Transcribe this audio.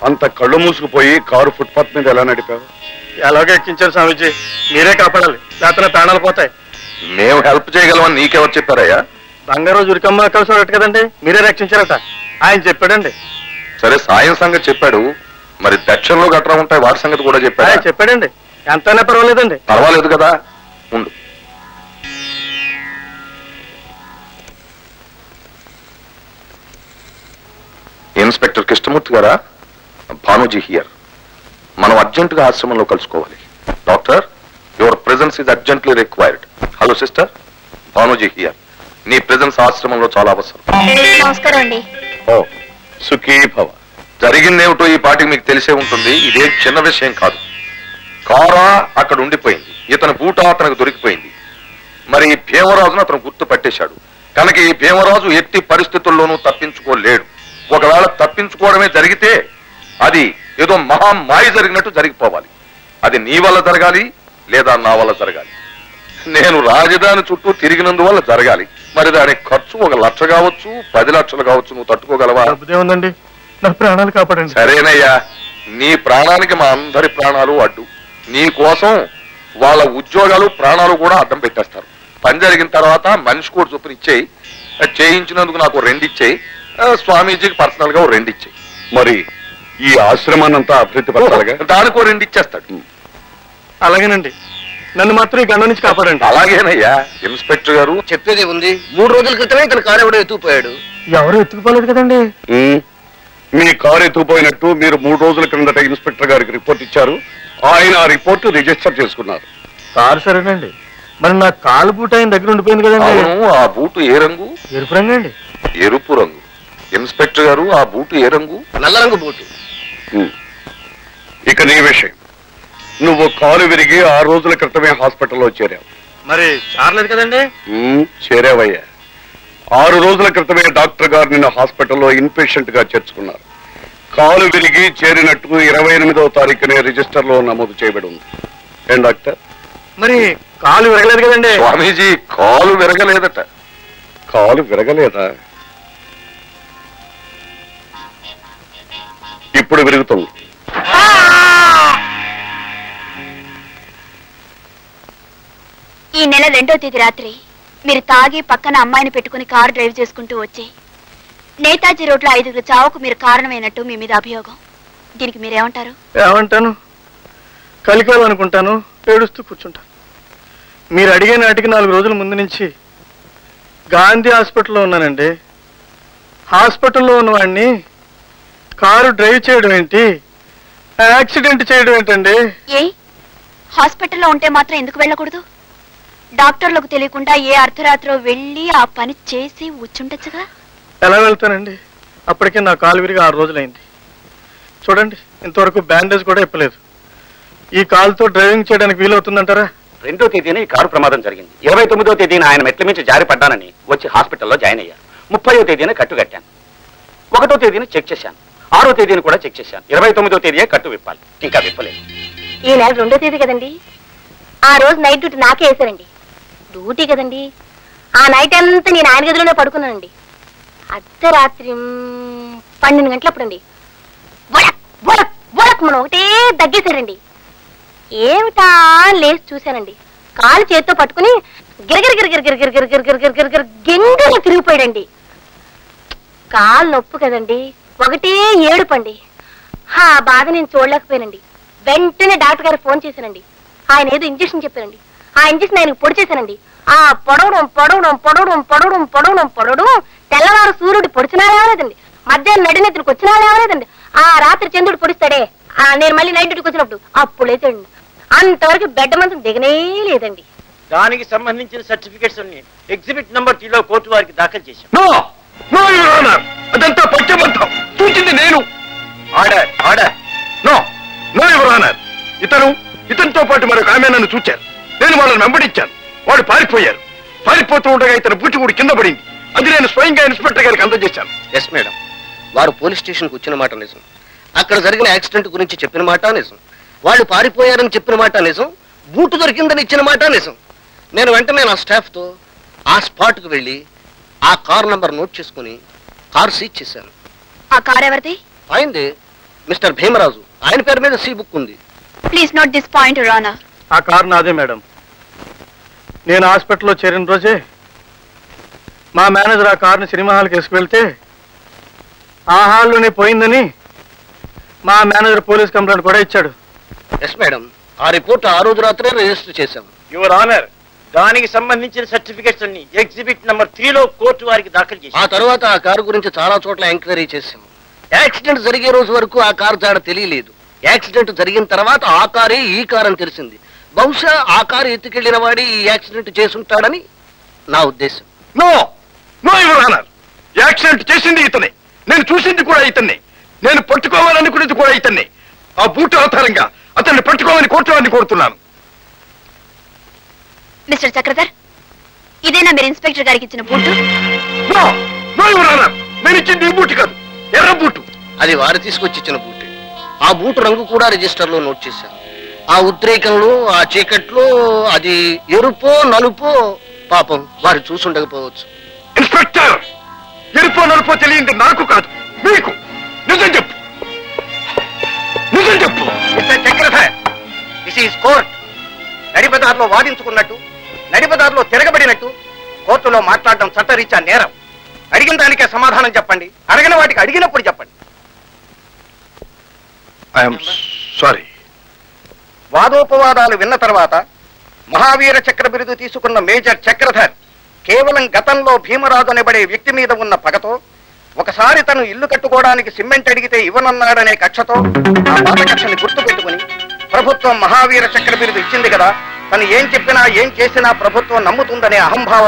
అంత కళ్ళు మూసుకుపోయి car footpath మీద ఎలా నడిపావు? ఎలాగో ఎక్కించారు స్వామీజీ, మీరే కాపాడాలి, లేకపోతే ప్రాణాలు పోతాయి. మేము హెల్ప్ చేయగలమని నీకెవరు చెప్పారయ్యా? బంగారు ఉరికమ్మ కలిసి ఉన్నట్టు కదండి, మీరే రక్షించారట, ఆయన చెప్పాడండి. సరే, సాయం సంగతి చెప్పాడు, మరి దక్షిణలో గట్రా ఉంటాయి, వాటి సంగతి కూడా చెప్పాడు. చెప్పాడండి, ఎంతైనా పర్వాలేదండి. పర్వాలేదు కదా, ఉండు. ఇన్స్పెక్టర్ కృష్ణమూర్తి గారా? భానుజీ హియర్. మనం అర్జెంటుగా ఆశ్రమంలో కలుసుకోవాలి. Doctor, your presence is urgently required. Hello sister, Bhanuji here. నీ ప్రెజెన్స్ ఆశ్రమంలో చాలా అవసరం. నమస్కారం అండి. ఓ సుఖీ భవ. జరిగిందేమిటో ఈ పాటికి మీకు తెలిసే ఉంటుంది. ఇదేం చిన్న విషయం కాదు. కారా అక్కడ ఉండిపోయింది, ఇతని బూట అతనికి దొరికిపోయింది. మరి ఈ భీమరాజును అతను గుర్తు పట్టేశాడు కనుక ఈ భీమరాజు ఎట్టి పరిస్థితుల్లోనూ తప్పించుకోలేడు. ఒకవేళ తప్పించుకోవడమే జరిగితే అది ఏదో మహామాయ జరిగినట్టు జరిగిపోవాలి. అది నీ వల్ల జరగాలి లేదా నా వల్ల జరగాలి. నేను రాజధాని చుట్టూ తిరిగినందువల్ల జరగాలి. మరి దానికి ఖర్చు 1 లక్ష కావచ్చు, 10 లక్షలు కావచ్చు. నువ్వు తట్టుకోగలవా? ఉందండి, నా ప్రాణాలు కాపాడండి. సరేనయ్యా, నీ ప్రాణానికి మా అందరి ప్రాణాలు అడ్డు. నీ కోసం వాళ్ళ ఉద్యోగాలు ప్రాణాలు కూడా అడ్డం పెట్టేస్తారు. పని జరిగిన తర్వాత మనిషి కూడా చొప్పున ఇచ్చేయి. చేయించినందుకు నాకు 2 ఇచ్చేయి, స్వామీజీకి పర్సనల్ గా 2 ఇచ్చేయి. మరి ఈ ఆశ్రమాన్నంతా అభివృద్ధి పరచాలిగా, దానికో 2 ఇచ్చేస్తాడు. అలాగేనండి, నన్ను మాత్రం ఈ గండం నుంచి కాపాడండి. అలాగేనయ్యా. ఇన్స్పెక్టర్ గారు చెప్పేది ఉంది. 3 రోజుల క్రితమే ఇతను కారు ఎవడో ఎత్తుకుపోయాడు. ఎవరు ఎత్తుకుపోలేదు కదండి. మీ కారు ఎత్తుకుపోయినట్టు మీరు 3 రోజుల క్రిందట ఇన్స్పెక్టర్ గారికి రిపోర్ట్ ఇచ్చారు. ఆయన ఆ రిపోర్టు రిజిస్టర్ చేసుకున్నారు. కారు సరేనండి, మరి నా కాలు బూట ఆయన దగ్గర ఉండిపోయింది కదండి. ఆ బూటు ఏ రంగు? ఎరుపు రంగు అండి. ఎరుపు రంగు. ఇన్స్పెక్టర్ గారు, ఆ బూటు ఏ రంగు? నల్ల రంగు బూటు. ఇక నీ విషయం, నువ్వు కాలు విరిగి 6 రోజుల క్రితమే హాస్పిటల్లో చేరావు. మరి చారలేదు కదండి. చేరావయ్యా. 6 రోజుల క్రితమే డాక్టర్ గారు నిన్ను హాస్పిటల్లో ఇన్పేషెంట్ గా చేర్చుకున్నారు. కాలు విరిగి చేరినట్టు 28వ తారీఖునే రిజిస్టర్ లో నమోదు చేయబడి ఉంది. ఏం డాక్టర్? మరి కాలు విరగలేదు కదండి. స్వామీజీ, కాలు విరగలేదట. కాలు విరగలేదా? ఇప్పుడు విరుగుతుంది. ఈ నెల 2వ తేదీ రాత్రి మీరు తాగి పక్కన అమ్మాయిని పెట్టుకుని కారు డ్రైవ్ చేసుకుంటూ వచ్చి నేతాజీ రోడ్లో 5 చావుకు మీరు కారణమైనట్టు మీ మీద అభియోగం. దీనికి మీరేమంటారు? ఏమంటాను, కలికాలు అనుకుంటాను, ఏడుస్తూ కూర్చుంటాను. మీరు అడిగే నాటికి 4 రోజుల ముందు నుంచి గాంధీ హాస్పిటల్లో ఉన్నానండి. హాస్పిటల్లో ఉన్నవాడిని కారు డ్రైవ్ చేయడం ఏంటి, యాక్సిడెంట్ చేయడం ఏంటండి? ఏ హాస్పిటల్లో ఉంటే మాత్రం ఎందుకు వెళ్ళకూడదు? డాక్టర్లకు తెలియకుండా ఏ అర్ధరాత్రో వెళ్ళి ఆ పని చేసి వచ్చుండొచ్చుగా. ఎలా వెళ్తానండి? అప్పటికే నా కాలు విరిగి 6 రోజులైంది. చూడండి, ఇంతవరకు బ్యాండేజ్ కూడా ఇప్పలేదు. ఈ కాలుతో డ్రైవింగ్ చేయడానికి వీలవుతుందంటారా? 2వ తేదీన ఈ కారు ప్రమాదం జరిగింది. 29వ తేదీన ఆయన మెట్ల మించి జారి పడ్డానని వచ్చి హాస్పిటల్లో జాయిన్ అయ్యాను. 30వ తేదీన కట్టు కట్టాను. 1వ తేదీన చెక్ చేశాను. 6వ తేదీని కూడా చెక్ చేశాను. 29వ తేదీయే కట్టు విప్పాలి, ఇంకా విప్పలేదు. ఈ నెల 2వ తేదీ కదండి. ఆ రోజు నైట్ డ్యూటీ నాకే వేశారండి. డ్యూటీ కదండి, ఆ నైట్ అంతా నేను ఆయన గదిలోనే పడుకున్నానండి. అర్ధరాత్రి 12 గంటలప్పుడండి మనం ఒకటే దగ్గేశారండి. ఏమిటా లేచి చూశానండి, కాలు చేత్తో పట్టుకుని గిరగిర గింగలు తిరిగిపోయాడండి. కాలు నొప్పు కదండి, ఒకటే ఏడుపండి. ఆ బాధ నేను చూడలేకపోయానండి. వెంటనే డాక్టర్ గారు ఫోన్ చేశానండి. ఆయన ఏదో ఇంజక్షన్ చెప్పారండి. ఆ ఇంజక్షన్ ఆయనకు పొడి చేశానండి. ఆ పొడవడం పొడవడం పొడవడం పొడవడం పొడవడం పొడవడం తెల్లవారు సూర్యుడు పొడిచినా లేవలేదండి. మధ్యాహ్నం నడినెత్తుడికి వచ్చినా లేవలేదండి. ఆ రాత్రి చంద్రుడు పొడిస్తాడే, నేను మళ్ళీ నైట్ డ్యూటీకి వచ్చినప్పుడు అప్పుడు లేదండి. అంతవరకు బెడ్ మంచం దిగనే లేదండి. దానికి సంబంధించిన సర్టిఫికెట్స్ అన్ని ఎగ్జిబిట్ నంబర్ 3లో కోర్టు వారికి దాఖలు చేశాం. అదంతా పచ్చబద్ధం. చూసింది నేను. Order order. No no your honour. ఇతనితో పాటు మరొక ఆమె నన్ను చూచారు. నేను వాళ్ళని వెంబడించాను. వాడు పారిపోయారు. పారిపోతూ ఉండగా ఇతను బూచిగూడి కింద పడింది. అది నేను స్వయంగా ఇన్స్పెక్టర్ గారికి అందజేశాను. ఎస్ మేడం, వారు పోలీస్ స్టేషన్కి వచ్చిన మాట నిజం. అక్కడ జరిగిన యాక్సిడెంట్ గురించి చెప్పిన మాట నిజం. వాళ్ళు పారిపోయారని చెప్పిన మాట నిజం. బూటు దొరికిందని ఇచ్చిన మాట నిజం. నేను వెంటనే నా స్టాఫ్తో ఆ స్పాట్కు వెళ్ళి ఆ కార్ నంబర్ నోట్ చేసుకుని కార్ సీజ్ చేశాను. ఆ కార్ ఎవరిది? అయింది. మిస్టర్ భీమరాజు, ఆయన పేరు మీద సి బుక్ ఉంది. Please note this point, your honour. ఆ కారు నాదే మేడం. నేను హాస్పిటల్లో చేరిన రోజే మా మేనేజర్ ఆ కారుని సినిమా హాల్కి వేసుకువెళ్తే ఆ హాల్లోనే పోయిందని మా మేనేజర్ పోలీస్ కంప్లైంట్ కూడా ఇచ్చాడు. ఎస్ మేడం, ఆ రిపోర్ట్ ఆ రోజు రాత్రే రిజిస్టర్ చేశాం. యువర్ ఆనర్, దానికి సంబంధించిన సర్టిఫికెట్స్ అన్ని ఎగ్జిబిట్ నంబర్ 3లో కోర్టు వారికి దాఖలు చేశాం. ఆ తర్వాత ఆ కారు గురించి చాలా చోట్ల ఎంక్వైరీ చేశాం. యాక్సిడెంట్ జరిగే రోజు వరకు ఆ కారు జాడ తెలియలేదు. యాక్సిడెంట్ జరిగిన తర్వాత ఆ కారే ఈ కారు అని తెలిసింది. బహుశా ఆ కారు ఎత్తుకెళ్లిన వాడి ఈ యాక్సిడెంట్ చేసుంటాడని నా ఉద్దేశం. No no your honour, accident చేసింది ఇతనే, నేను చూసింది కూడా ఇతన్నే, నేను పట్టుకోవాలనుకునేది కూడా ఇతన్నే. ఆ బూట్ ఆధారంగా అతన్ని పట్టుకోవాలని కోర్టు వారిని కోరుతున్నాను. మిస్టర్ చక్రధర్, ఇదేనా మీరు ఇన్స్పెక్టర్ గారికి ఇచ్చిన boot? No no your honour, నేను ఇచ్చింది ఈ బూట్ కాదు, ఎర్ర బూటు. అది వారు తీసుకొచ్చి ఇచ్చిన బూటే. ఆ బూటు రంగు కూడా రిజిస్టర్ లో నోట్ చేశాను. ఆ ఉద్రేకంలో, ఆ చీకట్లో అది ఎరుపో నలుపో పాపం వారు చూసుండకపోవచ్చు. ఇన్స్పెక్టర్, ఎరుపో నలుపో తెలియంది నాకు కాదు, మీకు. నిజం చెప్పు, నిజం చెప్పు. Mister Chakradhar, this is court. నడిపదారులో వాదించుకున్నట్టు, నడిపదారులో తిరగబడినట్టు కోర్టులో మాట్లాడడం చట్టరీత్యా నేరం. అడిగిన దానికే సమాధానం చెప్పండి, అడిగిన వాటికి అడిగినప్పుడు చెప్పండి. I'm sorry. వాదోపవాదాలు విన్న తర్వాత మహావీర చక్ర బిరుదు తీసుకున్న మేజర్ చక్రధర్ కేవలం గతంలో భీమరాజు అనబడే వ్యక్తి మీద ఉన్న పగతో, ఒకసారి తను ఇల్లు కట్టుకోవడానికి సిమెంట్ అడిగితే ఇవ్వనన్నాడనే కక్షతో ఆ పాత కక్షని గుర్తు పెట్టుకుని ప్రభుత్వం మహావీర చక్ర బిరుదు ఇచ్చింది కదా, తను ఏం చెప్పినా ఏం చేసినా ప్రభుత్వం నమ్ముతుందనే అహంభావం